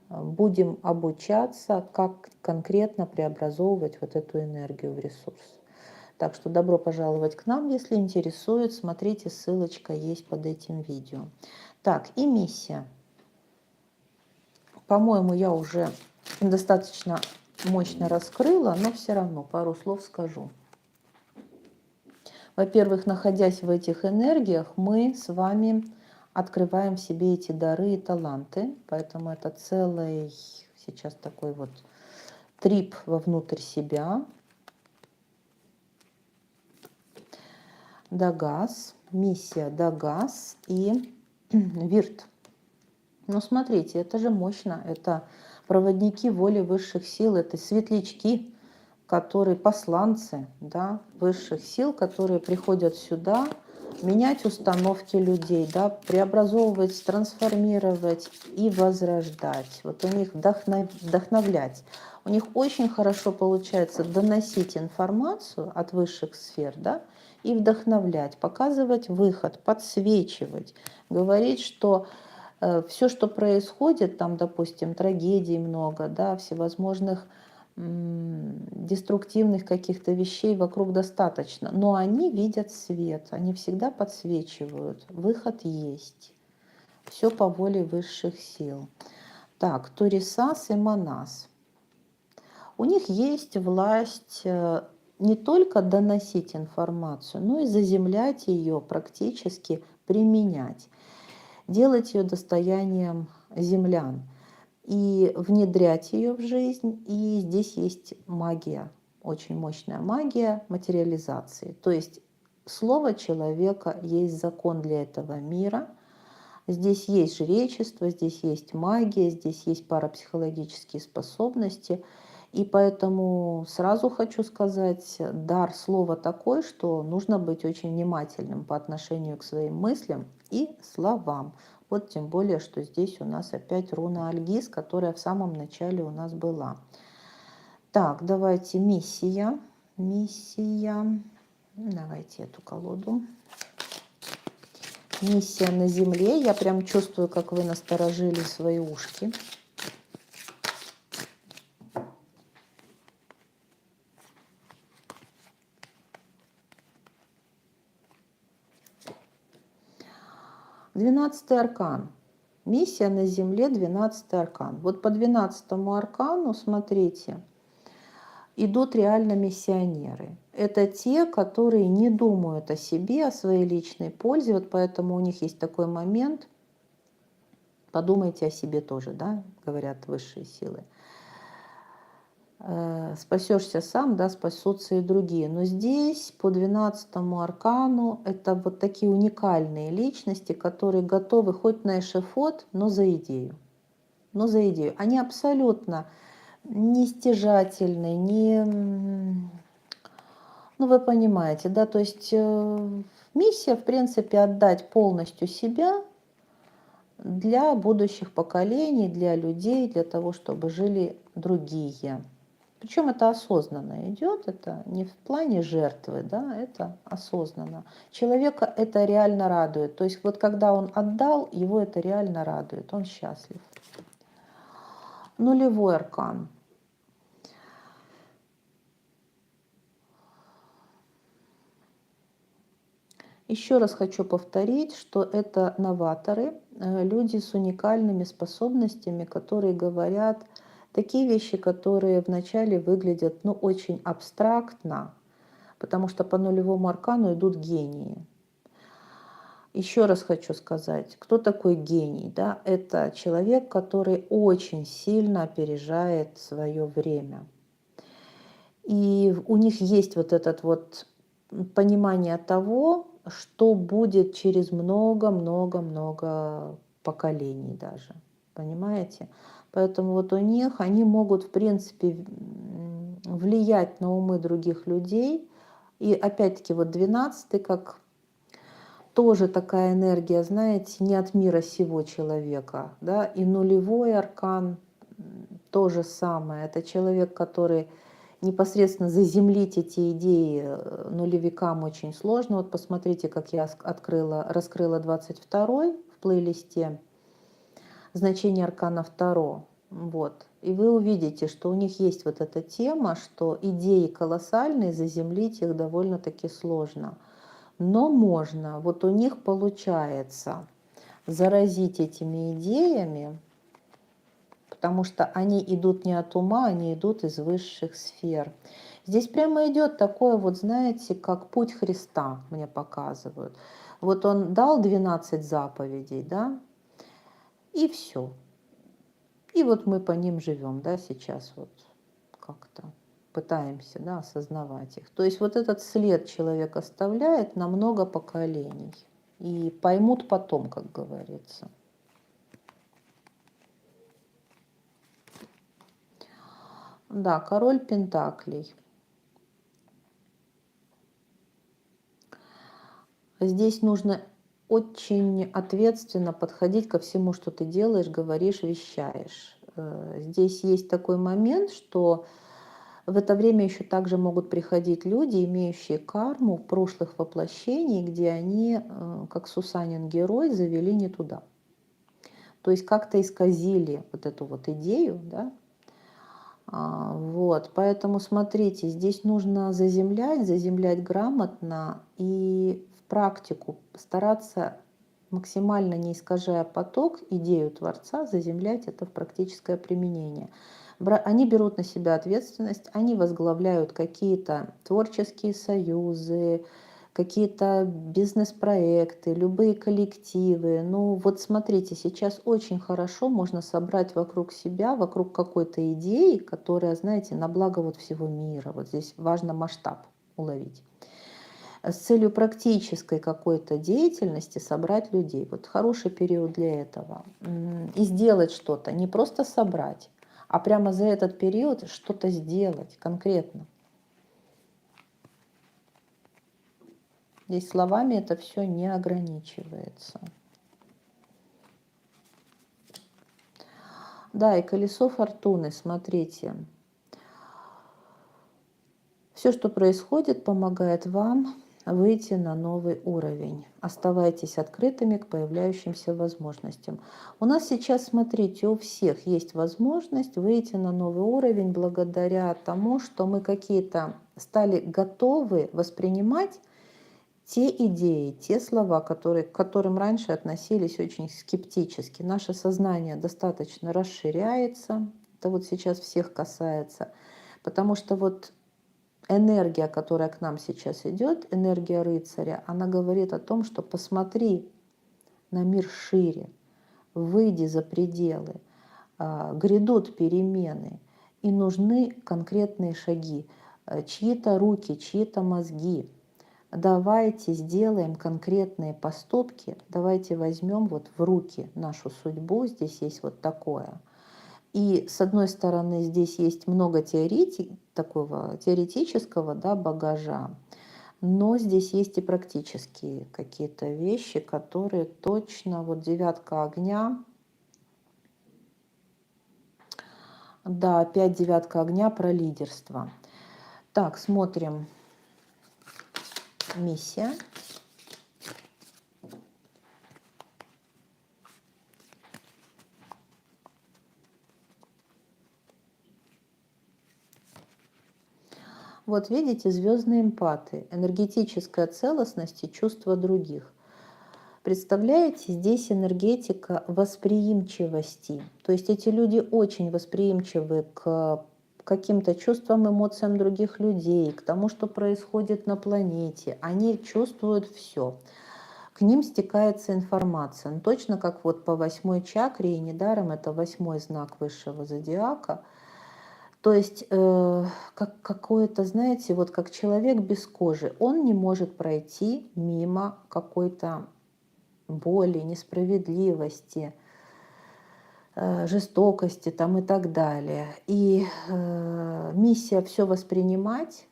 Будем обучаться, как конкретно преобразовывать вот эту энергию в ресурс. Так что добро пожаловать к нам, если интересует, смотрите, ссылочка есть под этим видео. Так, и миссия. по-моему, я уже достаточно мощно раскрыла, но все равно пару слов скажу. Во-первых, находясь в этих энергиях, мы с вами открываем в себе эти дары и таланты. Поэтому это целый сейчас такой вот трип вовнутрь себя. Дагас, миссия Дагас и Вирт. Ну, смотрите, это же мощно. Это проводники воли высших сил, это светлячки, которые посланцы, да, высших сил, которые приходят сюда менять установки людей, да, преобразовывать, трансформировать и возрождать. Вот у них вдохновлять. У них очень хорошо получается доносить информацию от высших сфер, да, и вдохновлять, показывать выход, подсвечивать, говорить, что все, что происходит, там, допустим, трагедий много, да, всевозможных деструктивных каких-то вещей вокруг достаточно, но они видят свет, они всегда подсвечивают, выход есть, все по воле высших сил. Так, Турисас и Манас. У них есть власть не только доносить информацию, но и заземлять ее, практически применять, делать ее достоянием землян и внедрять ее в жизнь. И здесь есть магия, очень мощная магия материализации. То есть слово человека есть закон для этого мира. Здесь есть жречество, здесь есть магия, здесь есть парапсихологические способности. И поэтому сразу хочу сказать, дар слова такой, что нужно быть очень внимательным по отношению к своим мыслям и словам. Вот тем более, что здесь у нас опять руна Альгиз, которая в самом начале у нас была. Так, давайте миссия. Миссия. Давайте эту колоду. Миссия на Земле. Я прям чувствую, как вы насторожили свои ушки. Двенадцатый аркан. Миссия на Земле, 12-й аркан. Вот по 12-му аркану, смотрите, идут реально миссионеры. Это те, которые не думают о себе, о своей личной пользе. Вот поэтому у них есть такой момент. Подумайте о себе тоже, да, говорят высшие силы. Спасешься сам, да, спасутся и другие. Но здесь по 12-му аркану это вот такие уникальные личности, которые готовы хоть на эшафот, но за идею. Но за идею. Они абсолютно не стяжательные, не... Ну, вы понимаете, да, то есть миссия, в принципе, отдать полностью себя для будущих поколений, для людей, для того, чтобы жили другие. Причем это осознанно идет, это не в плане жертвы, да, это осознанно. Человека это реально радует. То есть вот когда он отдал, его это реально радует, он счастлив. Нулевой аркан. Еще раз хочу повторить, что это новаторы, люди с уникальными способностями, которые говорят такие вещи, которые вначале выглядят очень абстрактно, потому что по нулевому аркану идут гении. Еще раз хочу сказать, кто такой гений? Да? Это человек, который очень сильно опережает свое время. И у них есть вот этот вот понимание того, что будет через много-много-много поколений даже. Понимаете? Поэтому вот у них они могут, в принципе, влиять на умы других людей. И опять-таки вот 12-й, как тоже такая энергия, знаете, не от мира сего человека. Да? И нулевой аркан то же самое. Это человек, который непосредственно заземлить эти идеи нулевикам очень сложно. Вот посмотрите, как я раскрыла 22-й в плейлисте, значение аркана 2. Вот. И вы увидите, что у них есть вот эта тема, что идеи колоссальные, заземлить их довольно-таки сложно. Но можно, вот у них получается заразить этими идеями, потому что они идут не от ума, они идут из высших сфер. Здесь прямо идет такое, вот знаете, как путь Христа, мне показывают. Вот он дал 12 заповедей, да, и все. И вот мы по ним живем, да, сейчас вот как-то пытаемся, да, осознавать их. То есть вот этот след человек оставляет на много поколений. И поймут потом, как говорится. Да, король пентаклей. Здесь нужно очень ответственно подходить ко всему, что ты делаешь, говоришь, вещаешь. Здесь есть такой момент, что в это время еще также могут приходить люди, имеющие карму прошлых воплощений, где они, как Сусанин герой, завели не туда. То есть как-то исказили вот эту вот идею, да. Вот, поэтому смотрите, здесь нужно заземлять грамотно и в практику стараться максимально не искажая поток, идею Творца, заземлять это в практическое применение. Они берут на себя ответственность, они возглавляют какие-то творческие союзы, какие-то бизнес-проекты, любые коллективы. Ну вот смотрите, сейчас очень хорошо можно собрать вокруг себя, вокруг какой-то идеи, которая, знаете, на благо вот всего мира. Вот здесь важно масштаб уловить. С целью практической какой-то деятельности собрать людей. Вот хороший период для этого. И сделать что-то, не просто собрать, а прямо за этот период что-то сделать конкретно. Здесь словами это все не ограничивается. Да, и колесо фортуны, смотрите. Все, что происходит, помогает вам выйти на новый уровень. Оставайтесь открытыми к появляющимся возможностям. У нас сейчас, смотрите, у всех есть возможность выйти на новый уровень благодаря тому, что мы какие-то стали готовы воспринимать те идеи, те слова, к которым раньше относились очень скептически. Наше сознание достаточно расширяется, это вот сейчас всех касается, потому что вот энергия, которая к нам сейчас идет, энергия рыцаря, она говорит о том, что посмотри на мир шире, выйди за пределы, грядут перемены, и нужны конкретные шаги, чьи-то руки, чьи-то мозги. Давайте сделаем конкретные поступки, давайте возьмем вот в руки нашу судьбу, здесь есть вот такое. И с одной стороны здесь есть много такого теоретического, да, багажа, но здесь есть и практические какие-то вещи, которые точно, вот девятка огня, да, опять девятка огня про лидерство. Так, смотрим. Миссия. Вот видите, звездные эмпаты, энергетическая целостность и чувство других. Представляете, здесь энергетика восприимчивости. То есть эти люди очень восприимчивы к каким-то чувствам, эмоциям других людей, к тому, что происходит на планете. Они чувствуют все. К ним стекается информация. Ну, точно как вот по 8-й чакре, и недаром это 8-й знак высшего зодиака. То есть как какое-то, знаете, вот как человек без кожи, он не может пройти мимо какой-то боли, несправедливости, жестокости там и так далее. И миссия все воспринимать,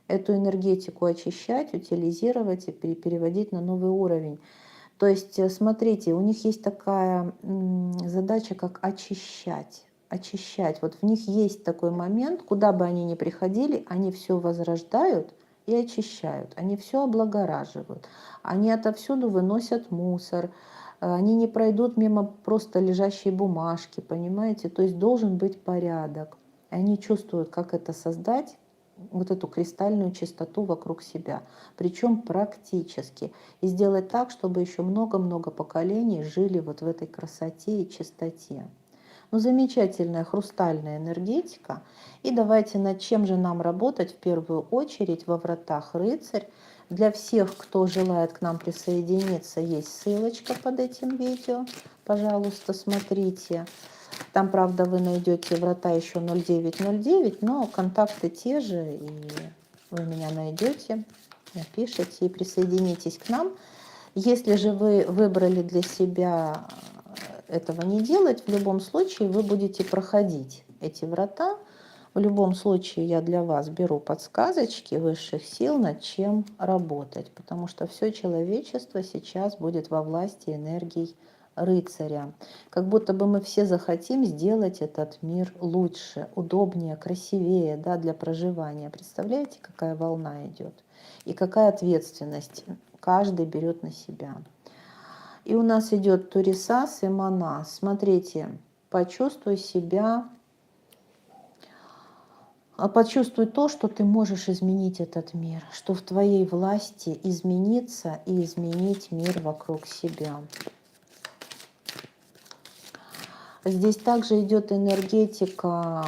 эту энергетику очищать, утилизировать и переводить на новый уровень. То есть, смотрите, у них есть такая задача, как очищать. Очищать. Вот в них есть такой момент, куда бы они ни приходили, они все возрождают и очищают. Они все облагораживают. Они отовсюду выносят мусор. Они не пройдут мимо просто лежащей бумажки, понимаете? То есть должен быть порядок. Они чувствуют, как это создать, вот эту кристальную чистоту вокруг себя, причем практически. И сделать так, чтобы еще много-много поколений жили вот в этой красоте и чистоте. Ну, замечательная хрустальная энергетика. И давайте над чем же нам работать в первую очередь во вратах рыцарь. Для всех, кто желает к нам присоединиться, есть ссылочка под этим видео. Пожалуйста, смотрите. Там, правда, вы найдете врата еще 0909, но контакты те же, и вы меня найдете, напишите и присоединитесь к нам. Если же вы выбрали для себя этого не делать, в любом случае вы будете проходить эти врата. В любом случае я для вас беру подсказочки высших сил, над чем работать, потому что все человечество сейчас будет во власти энергий рыцаря. Как будто бы мы все захотим сделать этот мир лучше, удобнее, красивее, да, для проживания. Представляете, какая волна идет и какая ответственность каждый берет на себя. И у нас идет Турисас и Манас. Смотрите, почувствуй себя, почувствуй то, что ты можешь изменить этот мир, что в твоей власти измениться и изменить мир вокруг себя. Здесь также идет энергетика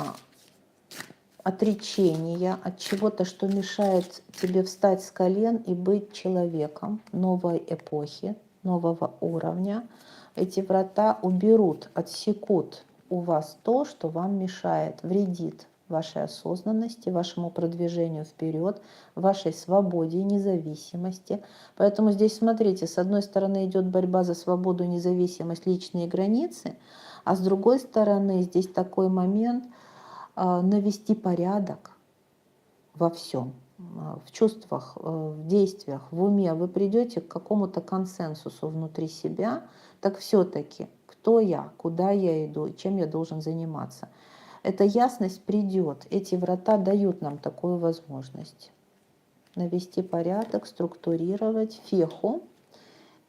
отречения от чего-то, что мешает тебе встать с колен и быть человеком новой эпохи, нового уровня. Эти врата уберут, отсекут у вас то, что вам мешает, вредит вашей осознанности, вашему продвижению вперед, вашей свободе и независимости. Поэтому здесь, смотрите, с одной стороны идет борьба за свободу, независимость, личные границы, а с другой стороны здесь такой момент навести порядок во всем, в чувствах, в действиях, в уме. Вы придете к какому-то консенсусу внутри себя, так все-таки кто я, куда я иду, чем я должен заниматься. Эта ясность придет, эти врата дают нам такую возможность навести порядок, структурировать феху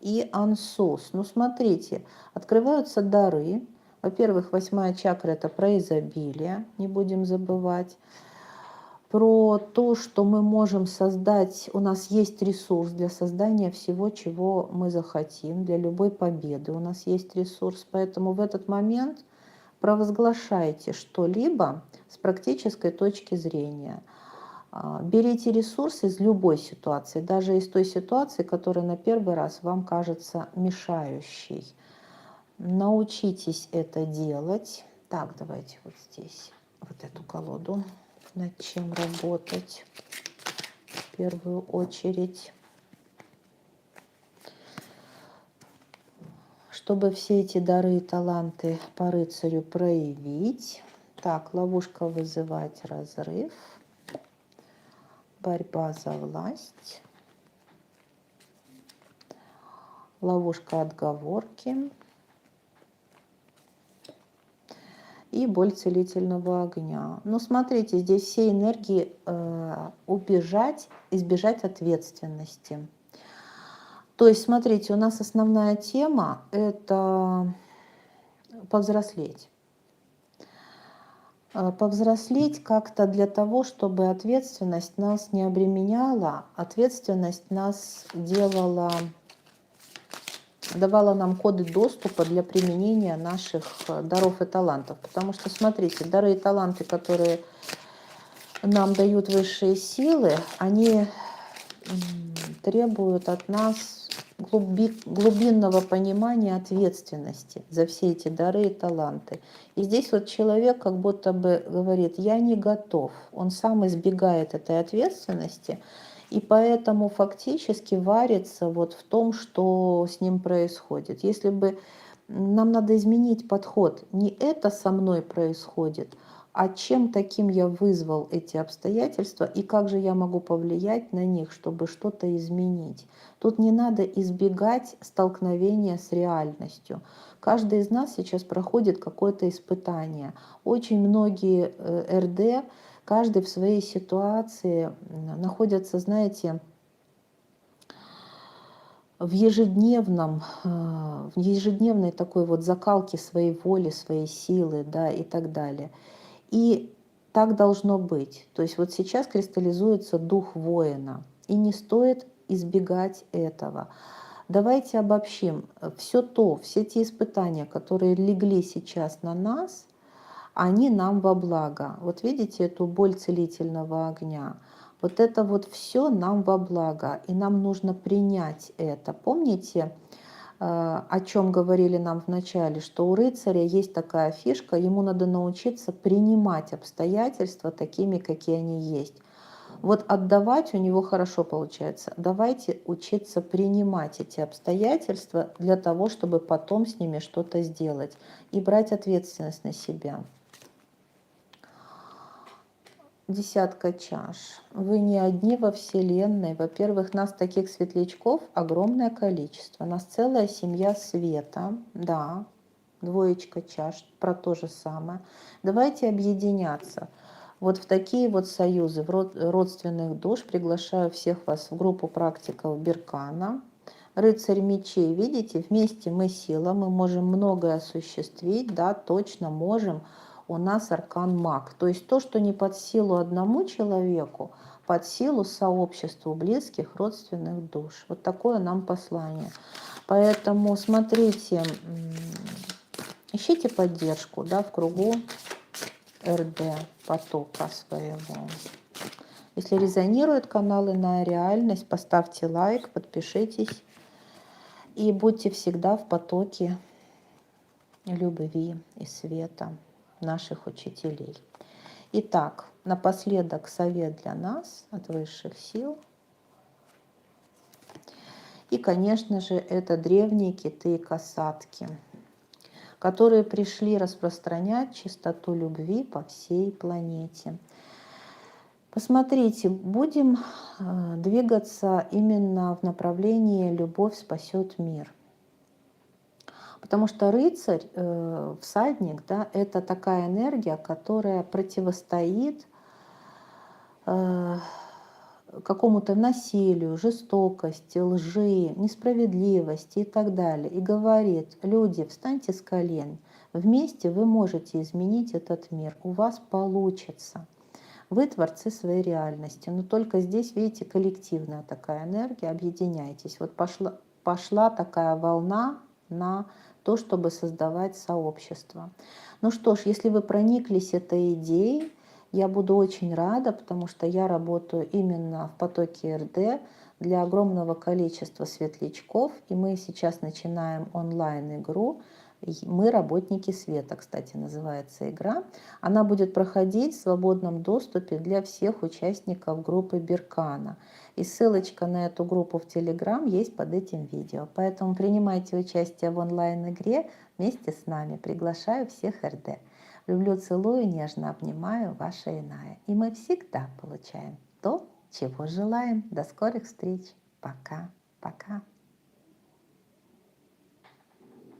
и ансос. Ну, смотрите, открываются дары. Во-первых, 8-я чакра – это про изобилие, не будем забывать. Про то, что мы можем создать, у нас есть ресурс для создания всего, чего мы захотим, для любой победы у нас есть ресурс. Поэтому в этот момент провозглашайте что-либо с практической точки зрения. Берите ресурс из любой ситуации, даже из той ситуации, которая на первый раз вам кажется мешающей. Научитесь это делать. Так, давайте вот здесь вот эту колоду, над чем работать в первую очередь. Чтобы все эти дары и таланты по рыцарю проявить. Так, ловушка вызывать разрыв. Борьба за власть. Ловушка отговорки. И боль целительного огня. Но смотрите, здесь все энергии убежать, избежать ответственности. То есть, смотрите, у нас основная тема – это повзрослеть. Повзрослеть как-то для того, чтобы ответственность нас не обременяла, ответственность нас давала нам коды доступа для применения наших даров и талантов. Потому что, смотрите, дары и таланты, которые нам дают высшие силы, они требуют от нас глубинного понимания ответственности за все эти дары и таланты. И здесь вот человек как будто бы говорит: я не готов. Он сам избегает этой ответственности, и поэтому фактически варится вот в том, что с ним происходит. Если бы нам надо изменить подход, не это со мной происходит, а чем таким я вызвал эти обстоятельства и как же я могу повлиять на них, чтобы что-то изменить. Тут не надо избегать столкновения с реальностью. Каждый из нас сейчас проходит какое-то испытание. Очень многие РД, каждый в своей ситуации находятся, знаете, в ежедневной такой вот закалке своей воли, своей силы, да, и так далее. И так должно быть. То есть вот сейчас кристаллизуется дух воина. И не стоит избегать этого. Давайте обобщим. Все те испытания, которые легли сейчас на нас, они нам во благо. Вот видите эту боль целительного огня? Вот это вот все нам во благо, и нам нужно принять это. Помните, о чем говорили нам в начале, что у рыцаря есть такая фишка, ему надо научиться принимать обстоятельства такими, какие они есть. Вот отдавать у него хорошо получается. Давайте учиться принимать эти обстоятельства для того, чтобы потом с ними что-то сделать и брать ответственность на себя. Десятка чаш. Вы не одни во Вселенной. Во-первых, нас таких светлячков огромное количество. Нас целая семья света. Да, двоечка чаш, про то же самое. Давайте объединяться. Вот в такие вот союзы, в родственных душ приглашаю всех вас в группу практиков Беркана. Рыцарь мечей, видите, вместе мы сила, мы можем многое осуществить, да, точно можем. У нас аркан маг. То есть то, что не под силу одному человеку, под силу сообществу близких, родственных душ. Вот такое нам послание. Поэтому смотрите, ищите поддержку, да, в кругу РД, потока своего. Если резонирует канал «Иная реальность», поставьте лайк, подпишитесь и будьте всегда в потоке любви и света наших учителей. Итак, напоследок совет для нас от высших сил. И, конечно же, это древние киты и касатки, которые пришли распространять чистоту любви по всей планете. Посмотрите, будем двигаться именно в направлении «Любовь спасет мир». Потому что рыцарь, всадник, да, это такая энергия, которая противостоит какому-то насилию, жестокости, лжи, несправедливости и так далее. И говорит: люди, встаньте с колен, вместе вы можете изменить этот мир, у вас получится. Вы творцы своей реальности, но только здесь, видите, коллективная такая энергия, объединяйтесь. Вот пошла такая волна на то, чтобы создавать сообщество. Ну что ж, если вы прониклись этой идеей, я буду очень рада, потому что я работаю именно в потоке РД для огромного количества светлячков, и мы сейчас начинаем онлайн-игру. Мы работники света, кстати, называется игра. Она будет проходить в свободном доступе для всех участников группы Беркана. И ссылочка на эту группу в Telegram есть под этим видео. Поэтому принимайте участие в онлайн-игре вместе с нами. Приглашаю всех РД. Люблю, целую, нежно обнимаю, ваша Иная. И мы всегда получаем то, чего желаем. До скорых встреч. Пока. Пока.